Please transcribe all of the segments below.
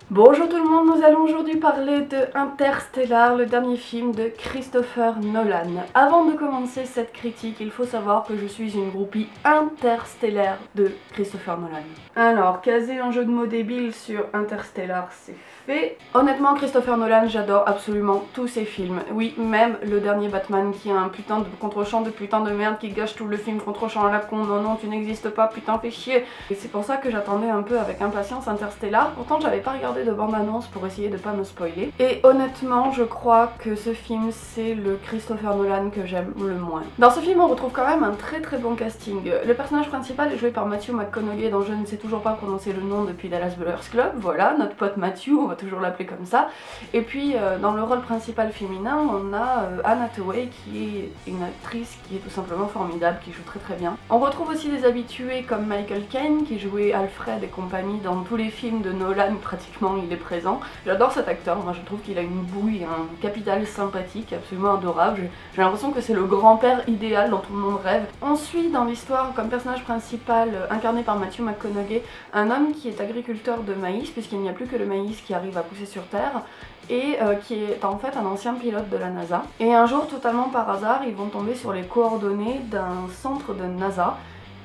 Bonjour tout le monde, nous allons aujourd'hui parler de Interstellar, le dernier film de Christopher Nolan. Avant de commencer cette critique, il faut savoir que je suis une groupie interstellaire de Christopher Nolan. Alors, caser un jeu de mots débile sur Interstellar, c'est fait. Honnêtement, Christopher Nolan, j'adore absolument tous ses films. Oui, même le dernier Batman qui a un putain de contre-champ de putain de merde qui gâche tout le film, contre-champ à la con, non non tu n'existes pas, putain fais chier. Et c'est pour ça que j'attendais un peu avec impatience Interstellar, pourtant j'avais pas regardé de bande-annonce pour essayer de pas me spoiler. Et honnêtement, je crois que ce film, c'est le Christopher Nolan que j'aime le moins. Dans ce film, on retrouve quand même un très bon casting. Le personnage principal est joué par Matthew McConaughey, dont je ne sais toujours pas prononcer le nom depuis Dallas Buyers Club, voilà, notre pote Matthew, on va toujours l'appeler comme ça. Et puis, dans le rôle principal féminin, on a Anne Hathaway, qui est une actrice qui est tout simplement formidable, qui joue très bien. On retrouve aussi des habitués comme Michael Caine, qui jouait Alfred et compagnie dans tous les films de Nolan, pratiquement il est présent. J'adore cet acteur, moi je trouve qu'il a une bouille, un capital sympathique, absolument adorable. J'ai l'impression que c'est le grand-père idéal dont tout le monde rêve. On suit dans l'histoire comme personnage principal, incarné par Matthew McConaughey, un homme qui est agriculteur de maïs, puisqu'il n'y a plus que le maïs qui arrive à pousser sur Terre, et qui est en fait un ancien pilote de la NASA. Et un jour, totalement par hasard, ils vont tomber sur les coordonnées d'un centre de NASA.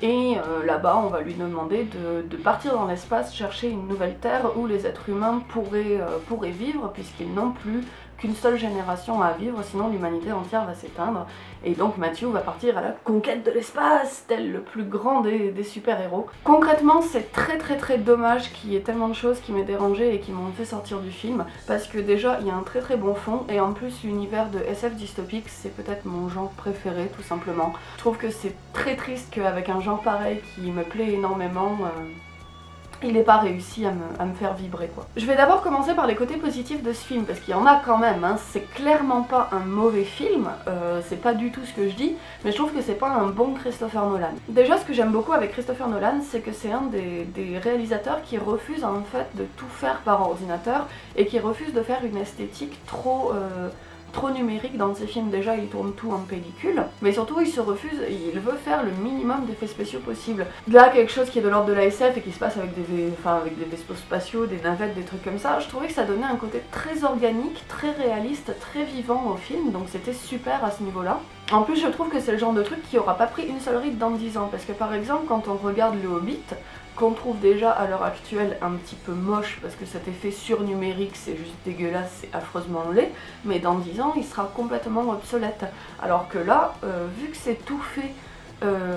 Et là-bas, on va lui demander de partir dans l'espace chercher une nouvelle Terre où les êtres humains pourraient vivre, puisqu'ils n'ont plus qu'une seule génération à vivre, sinon l'humanité entière va s'éteindre. Et donc Matthew va partir à la conquête de l'espace, tel le plus grand des super-héros. Concrètement, c'est très dommage qu'il y ait tellement de choses qui m'aient dérangé et qui m'ont fait sortir du film, parce que déjà, il y a un très bon fond, et en plus, l'univers de SF dystopique, c'est peut-être mon genre préféré, tout simplement. Je trouve que c'est très triste qu'avec un genre pareil qui me plaît énormément, il n'ait pas réussi à me faire vibrer quoi. Je vais d'abord commencer par les côtés positifs de ce film, parce qu'il y en a quand même, hein. C'est clairement pas un mauvais film, c'est pas du tout ce que je dis, mais je trouve que c'est pas un bon Christopher Nolan. Déjà, ce que j'aime beaucoup avec Christopher Nolan, c'est que c'est un des réalisateurs qui refuse en fait de tout faire par ordinateur, et qui refuse de faire une esthétique trop numérique dans ses films. Déjà il tourne tout en pellicule, mais surtout il se refuse, il veut faire le minimum d'effets spéciaux possible. Là, quelque chose qui est de l'ordre de la SF et qui se passe avec des vaisseaux spatiaux, des navettes, des trucs comme ça, je trouvais que ça donnait un côté très organique, très réaliste, très vivant au film, donc c'était super à ce niveau-là. En plus, je trouve que c'est le genre de truc qui aura pas pris une seule ride dans 10 ans, parce que par exemple, quand on regarde Le Hobbit, qu'on trouve déjà à l'heure actuelle un petit peu moche parce que cet effet surnumérique c'est juste dégueulasse, c'est affreusement laid, mais dans 10 ans il sera complètement obsolète. Alors que là, vu que c'est tout fait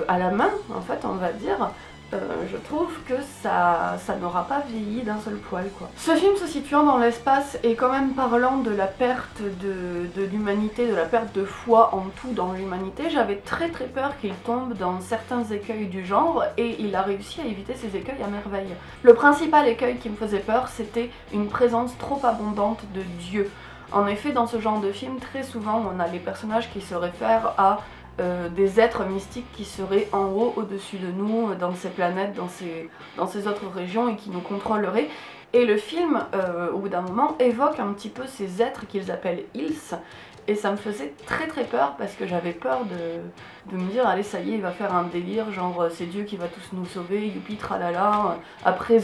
à la main, en fait on va dire, je trouve que ça n'aura pas vieilli d'un seul poil quoi. Ce film se situant dans l'espace est quand même parlant de la perte de l'humanité, de la perte de foi en tout dans l'humanité. J'avais très peur qu'il tombe dans certains écueils du genre, et il a réussi à éviter ces écueils à merveille. Le principal écueil qui me faisait peur, c'était une présence trop abondante de Dieu. En effet, dans ce genre de film, très souvent on a les personnages qui se réfèrent à des êtres mystiques qui seraient en haut, au-dessus de nous, dans ces planètes, dans ces autres régions, et qui nous contrôleraient. Et le film, au bout d'un moment, évoque un petit peu ces êtres qu'ils appellent Ils, et ça me faisait très peur, parce que j'avais peur de me dire, allez ça y est, il va faire un délire, genre c'est Dieu qui va tous nous sauver, youpi tralala, après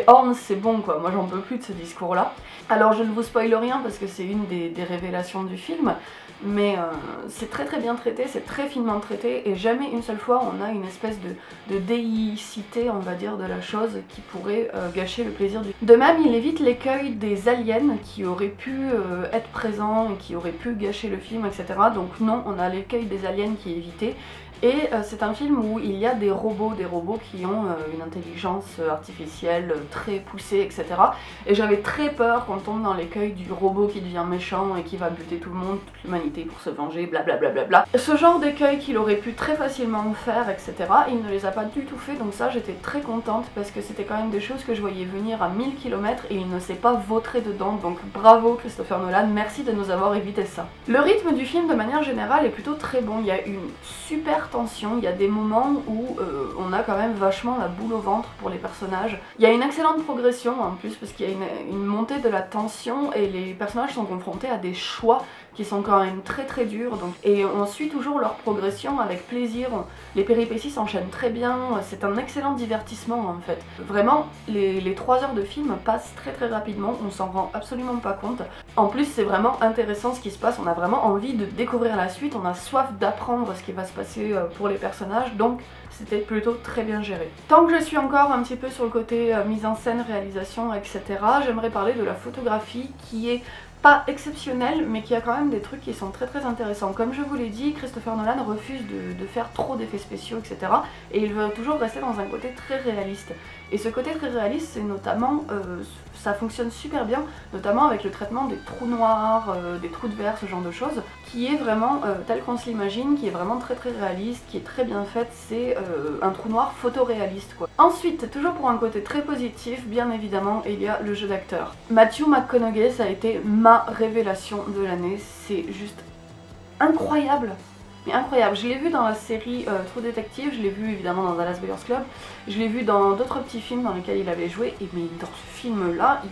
Horn c'est bon quoi, moi j'en peux plus de ce discours là. Alors je ne vous spoile rien parce que c'est une des révélations du film, mais c'est très bien traité, c'est très finement traité, et jamais une seule fois on a une espèce de déicité, on va dire, de la chose qui pourrait gâcher le plaisir du film. De même, il évite l'écueil des aliens qui auraient pu être présents et qui auraient pu gâcher le film, etc. Donc non, on a l'écueil des aliens qui est évité. Et c'est un film où il y a des robots qui ont une intelligence artificielle très poussée, etc. Et j'avais très peur qu'on tombe dans l'écueil du robot qui devient méchant et qui va buter tout le monde, toute l'humanité pour se venger, blablabla. Ce genre d'écueil qu'il aurait pu très facilement faire, etc. Il ne les a pas du tout fait, donc ça j'étais très contente, parce que c'était quand même des choses que je voyais venir à 1000 km et il ne s'est pas vautré dedans, donc bravo Christopher Nolan, merci de nous avoir évité ça. Le rythme du film de manière générale est plutôt très bon, il y a une super tension, il y a des moments où on a quand même vachement la boule au ventre pour les personnages. Il y a une excellente progression en plus parce qu'il y a une montée de la tension et les personnages sont confrontés à des choix qui sont quand même très très durs, donc, et on suit toujours leur progression avec plaisir, les péripéties s'enchaînent très bien, c'est un excellent divertissement en fait. Vraiment, les 3 heures de film passent très très rapidement, on s'en rend absolument pas compte. En plus c'est vraiment intéressant ce qui se passe, on a vraiment envie de découvrir la suite, on a soif d'apprendre ce qui va se passer pour les personnages, donc c'était plutôt très bien géré. Tant que je suis encore un petit peu sur le côté mise en scène, réalisation, etc., j'aimerais parler de la photographie qui est pas exceptionnel, mais qui a quand même des trucs qui sont très très intéressants. Comme je vous l'ai dit, Christopher Nolan refuse de faire trop d'effets spéciaux, etc. Et il veut toujours rester dans un côté très réaliste. Et ce côté très réaliste, c'est notamment, ça fonctionne super bien, notamment avec le traitement des trous noirs, des trous de verre, ce genre de choses, qui est vraiment tel qu'on se l'imagine, qui est vraiment très très réaliste, qui est très bien faite, c'est un trou noir photoréaliste quoi. Ensuite, toujours pour un côté très positif, bien évidemment, il y a le jeu d'acteur. Matthew McConaughey, ça a été ma révélation de l'année, c'est juste incroyable. Mais incroyable, je l'ai vu dans la série True Detective, je l'ai vu évidemment dans Dallas Buyers Club, je l'ai vu dans d'autres petits films dans lesquels il avait joué, et mais dans ce film là,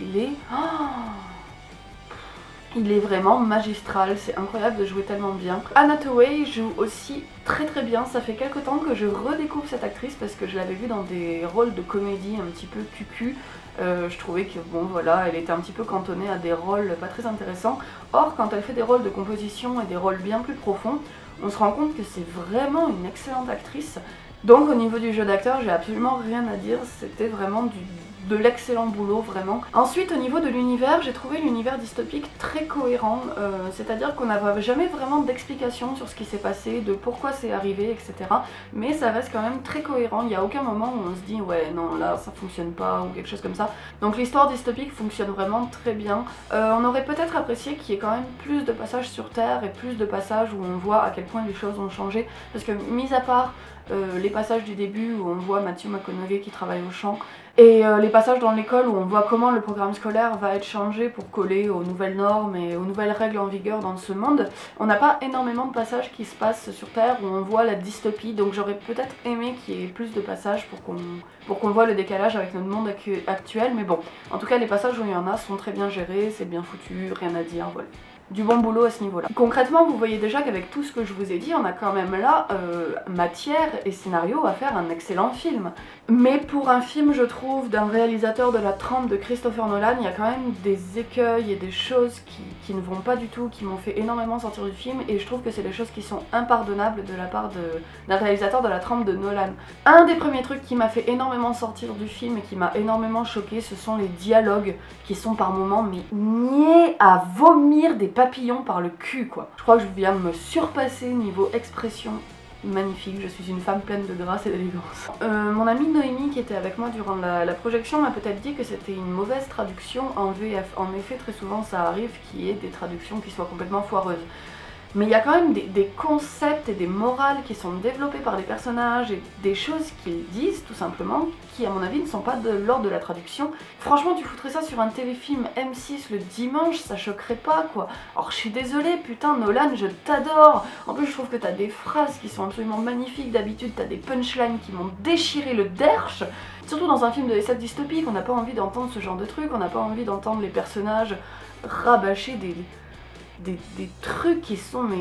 il est vraiment magistral, c'est incroyable de jouer tellement bien. Anne Hathaway joue aussi très très bien, ça fait quelques temps que je redécouvre cette actrice parce que je l'avais vue dans des rôles de comédie un petit peu cucu. Je trouvais que bon voilà, elle était un petit peu cantonnée à des rôles pas très intéressants. Or quand elle fait des rôles de composition et des rôles bien plus profonds, on se rend compte que c'est vraiment une excellente actrice. Donc au niveau du jeu d'acteur, j'ai absolument rien à dire, c'était vraiment de l'excellent boulot vraiment. Ensuite au niveau de l'univers, j'ai trouvé l'univers dystopique très cohérent, c'est-à-dire qu'on n'avait jamais vraiment d'explication sur ce qui s'est passé, de pourquoi c'est arrivé, etc. Mais ça reste quand même très cohérent, il n'y a aucun moment où on se dit ouais non là ça fonctionne pas ou quelque chose comme ça. Donc l'histoire dystopique fonctionne vraiment très bien. On aurait peut-être apprécié qu'il y ait quand même plus de passages sur Terre et plus de passages où on voit à quel point les choses ont changé, parce que mis à part les passages du début où on voit Matthew McConaughey qui travaille au champ, et les passages dans l'école où on voit comment le programme scolaire va être changé pour coller aux nouvelles normes et aux nouvelles règles en vigueur dans ce monde, on n'a pas énormément de passages qui se passent sur Terre où on voit la dystopie, donc j'aurais peut-être aimé qu'il y ait plus de passages pour qu'on voit le décalage avec notre monde actuel, mais bon, en tout cas les passages où il y en a sont très bien gérés, c'est bien foutu, rien à dire, voilà. Du bon boulot à ce niveau-là. Concrètement, vous voyez déjà qu'avec tout ce que je vous ai dit, on a quand même là matière et scénario à faire un excellent film. Mais pour un film, je trouve, d'un réalisateur de la trempe de Christopher Nolan, il y a quand même des écueils et des choses qui ne vont pas du tout, qui m'ont fait énormément sortir du film, et je trouve que c'est des choses qui sont impardonnables de la part d'un réalisateur de la trempe de Nolan. Un des premiers trucs qui m'a fait énormément sortir du film et qui m'a énormément choqué, ce sont les dialogues qui sont par moments mais niais à vomir des papillons par le cul quoi. Je crois que je viens de me surpasser niveau expression. Magnifique, je suis une femme pleine de grâce et d'élégance. Mon amie Noémie qui était avec moi durant la projection m'a peut-être dit que c'était une mauvaise traduction en VF. En effet, très souvent ça arrive qu'il y ait des traductions qui soient complètement foireuses. Mais il y a quand même des concepts et des morales qui sont développés par les personnages et des choses qu'ils disent tout simplement qui à mon avis ne sont pas de l'ordre de la traduction. Franchement tu foutrais ça sur un téléfilm M6 le dimanche, ça choquerait pas quoi. Alors je suis désolée, putain Nolan je t'adore. En plus je trouve que t'as des phrases qui sont absolument magnifiques, d'habitude t'as des punchlines qui m'ont déchiré le derche. Surtout dans un film de SF dystopique, on n'a pas envie d'entendre ce genre de trucs, on n'a pas envie d'entendre les personnages rabâcher des trucs qui sont mais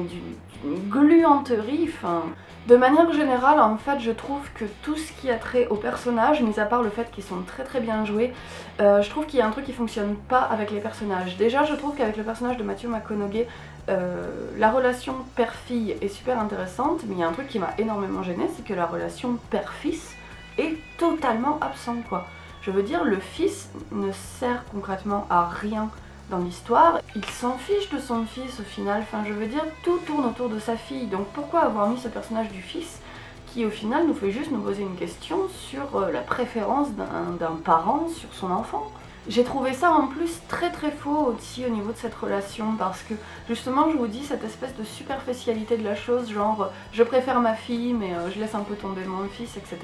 d'une gluanterie, enfin... De manière générale, en fait, je trouve que tout ce qui a trait aux personnages, mis à part le fait qu'ils sont très très bien joués, je trouve qu'il y a un truc qui fonctionne pas avec les personnages. Déjà, je trouve qu'avec le personnage de Matthew McConaughey, la relation père-fille est super intéressante, mais il y a un truc qui m'a énormément gênée, c'est que la relation père-fils est totalement absente, quoi. Je veux dire, le fils ne sert concrètement à rien dans l'histoire, il s'en fiche de son fils au final, enfin je veux dire tout tourne autour de sa fille, donc pourquoi avoir mis ce personnage du fils qui au final nous fait juste nous poser une question sur la préférence d'un parent sur son enfant. J'ai trouvé ça en plus très très faux aussi au niveau de cette relation parce que justement je vous dis cette espèce de superficialité de la chose, genre je préfère ma fille mais je laisse un peu tomber mon fils, etc.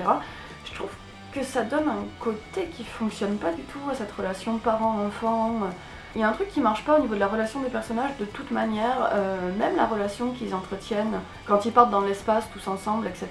Je trouve que ça donne un côté qui fonctionne pas du tout à cette relation parent-enfant. Il y a un truc qui marche pas au niveau de la relation des personnages de toute manière, même la relation qu'ils entretiennent quand ils partent dans l'espace tous ensemble, etc.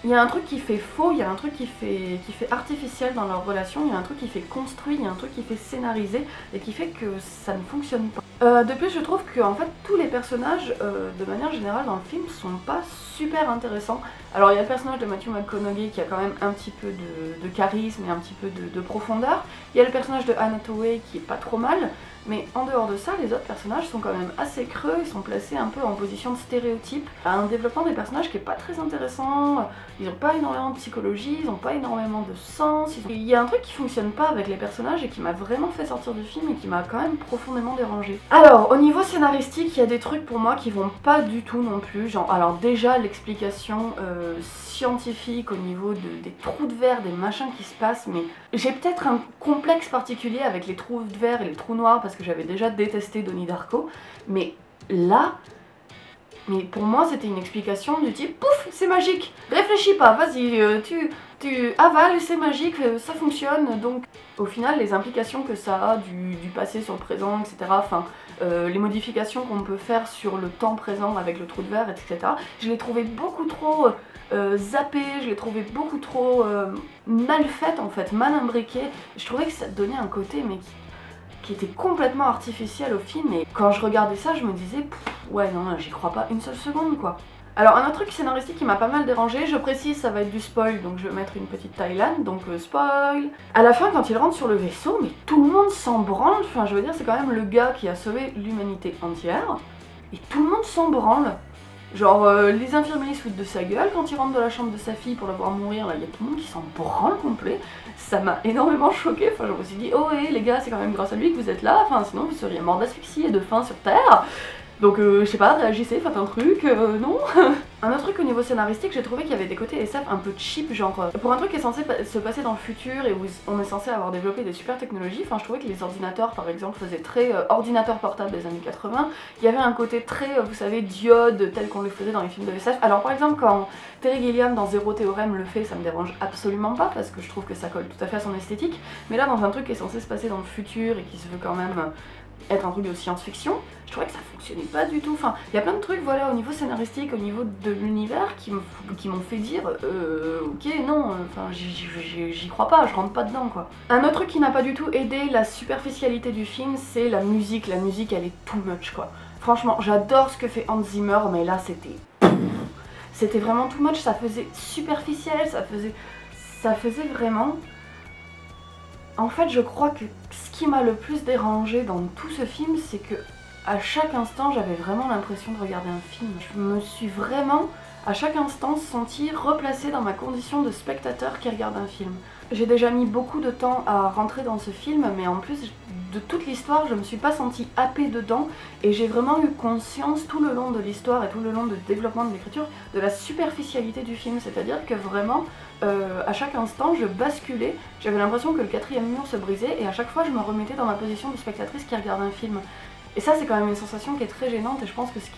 Il y a un truc qui fait faux, il y a un truc qui fait artificiel dans leur relation, il y a un truc qui fait construit, il y a un truc qui fait scénarisé et qui fait que ça ne fonctionne pas. De plus, je trouve que en fait, tous les personnages, de manière générale dans le film, sont pas super intéressants. Alors il y a le personnage de Matthew McConaughey qui a quand même un petit peu de charisme et un petit peu de profondeur. Il y a le personnage de Anne Hathaway qui est pas trop mal. Mais en dehors de ça, les autres personnages sont quand même assez creux, ils sont placés un peu en position de stéréotype. Un développement des personnages qui est pas très intéressant, ils ont pas énormément de psychologie, ils ont pas énormément de sens. Il y a un truc qui fonctionne pas avec les personnages et qui m'a vraiment fait sortir du film et qui m'a quand même profondément dérangée. Alors, au niveau scénaristique, il y a des trucs pour moi qui vont pas du tout non plus. Genre, alors déjà, l'explication scientifique au niveau des trous de verre, des machins qui se passent, mais j'ai peut-être un complexe particulier avec les trous de verre et les trous noirs parce que j'avais déjà détesté Donnie Darko, mais là, pour moi c'était une explication du type pouf, c'est magique, réfléchis pas, vas-y, tu avales, c'est magique, ça fonctionne. Donc au final les implications que ça a du passé sur le présent, etc., enfin les modifications qu'on peut faire sur le temps présent avec le trou de verre, etc., je l'ai trouvé beaucoup trop zappée, je l'ai trouvé beaucoup trop mal faite en fait, mal imbriquée. Je trouvais que ça donnait un côté mais qui était complètement artificiel au film, et quand je regardais ça je me disais ouais non, j'y crois pas une seule seconde quoi. Alors un autre truc scénaristique qui m'a pas mal dérangé, je précise ça va être du spoil donc je vais mettre une petite Thaïlande, donc spoil. À la fin quand il rentre sur le vaisseau, mais tout le monde s'en branle, enfin je veux dire c'est quand même le gars qui a sauvé l'humanité entière, et tout le monde s'en branle. Genre les infirmiers se foutent de sa gueule quand il rentre dans la chambre de sa fille pour la voir mourir, là il y a tout le monde qui s'en branle complet. Ça m'a énormément choquée, enfin je me suis dit oh ouais les gars c'est quand même grâce à lui que vous êtes là, enfin sinon vous seriez morts d'asphyxie et de faim sur terre. Donc je sais pas, réagissez, faites un truc, non. Un autre truc au niveau scénaristique, j'ai trouvé qu'il y avait des côtés SF un peu cheap, genre pour un truc qui est censé se passer dans le futur et où on est censé avoir développé des super technologies, enfin je trouvais que les ordinateurs par exemple faisaient très ordinateur portable des années 80, il y avait un côté très, vous savez, diode tel qu'on le faisait dans les films de SF. Alors par exemple quand Terry Gilliam dans Zéro Théorème le fait, ça me dérange absolument pas parce que je trouve que ça colle tout à fait à son esthétique, mais là dans un truc qui est censé se passer dans le futur et qui se veut quand même être un truc de science-fiction, je trouvais que ça fonctionnait pas du tout. Enfin, il y a plein de trucs, voilà, au niveau scénaristique, au niveau de l'univers, qui m'ont fait dire ok, non, enfin, j'y crois pas, je rentre pas dedans, quoi. Un autre truc qui n'a pas du tout aidé la superficialité du film, c'est la musique. La musique, elle est too much, quoi. Franchement, j'adore ce que fait Hans Zimmer, mais là, c'était vraiment too much, ça faisait superficiel, ça faisait vraiment... En fait, je crois que ce qui m'a le plus dérangé dans tout ce film, c'est que à chaque instant, j'avais vraiment l'impression de regarder un film. Je me suis vraiment, à chaque instant, sentie replacée dans ma condition de spectateur qui regarde un film. J'ai déjà mis beaucoup de temps à rentrer dans ce film, mais en plus de toute l'histoire, je me suis pas sentie happée dedans, et j'ai vraiment eu conscience tout le long de l'histoire et tout le long du développement de l'écriture de la superficialité du film, c'est-à-dire que vraiment, à chaque instant, je basculais, j'avais l'impression que le quatrième mur se brisait, et à chaque fois, je me remettais dans ma position de spectatrice qui regarde un film. Et ça, c'est quand même une sensation qui est très gênante, et je pense que ce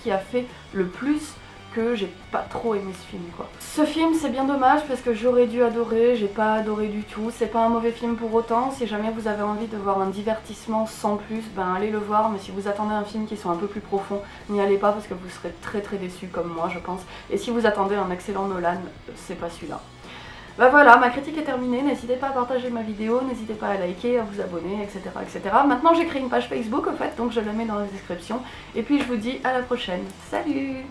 qui a fait le plus que j'ai pas trop aimé ce film, quoi. Ce film, c'est bien dommage parce que j'aurais dû adorer, j'ai pas adoré du tout. C'est pas un mauvais film pour autant. Si jamais vous avez envie de voir un divertissement sans plus, ben allez le voir. Mais si vous attendez un film qui soit un peu plus profond, n'y allez pas parce que vous serez très très déçus comme moi, je pense. Et si vous attendez un excellent Nolan, c'est pas celui-là. Bah voilà, ma critique est terminée, n'hésitez pas à partager ma vidéo, n'hésitez pas à liker, à vous abonner, etc. etc. Maintenant j'ai créé une page Facebook en fait, donc je la mets dans la description. Et puis je vous dis à la prochaine. Salut!